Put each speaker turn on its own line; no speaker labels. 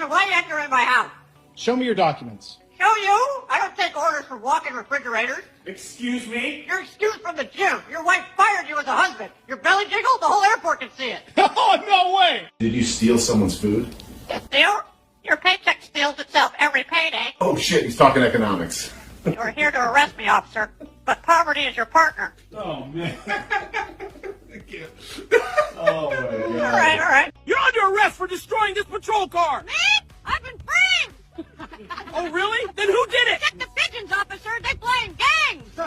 officer, why you entering my house?
Show me your documents.
Show you? I don't take orders from walk-in refrigerators.
Excuse me?
You're excused from the gym. Your wife fired you as a husband. Your belly jiggle? The whole airport can see it.
Oh, no way!
Did you steal someone's food?
Steal? Your paycheck steals itself every payday.
Oh shit, he's talking economics.
You're here to arrest me, officer. But poverty is your partner.
Oh, man.
I can't.
Oh, my God.
All right.
You're under arrest for destroying this patrol car!
Me? I've been framed!
Oh, really? Then who did it?
Check the pigeons, officer. They playing gangs.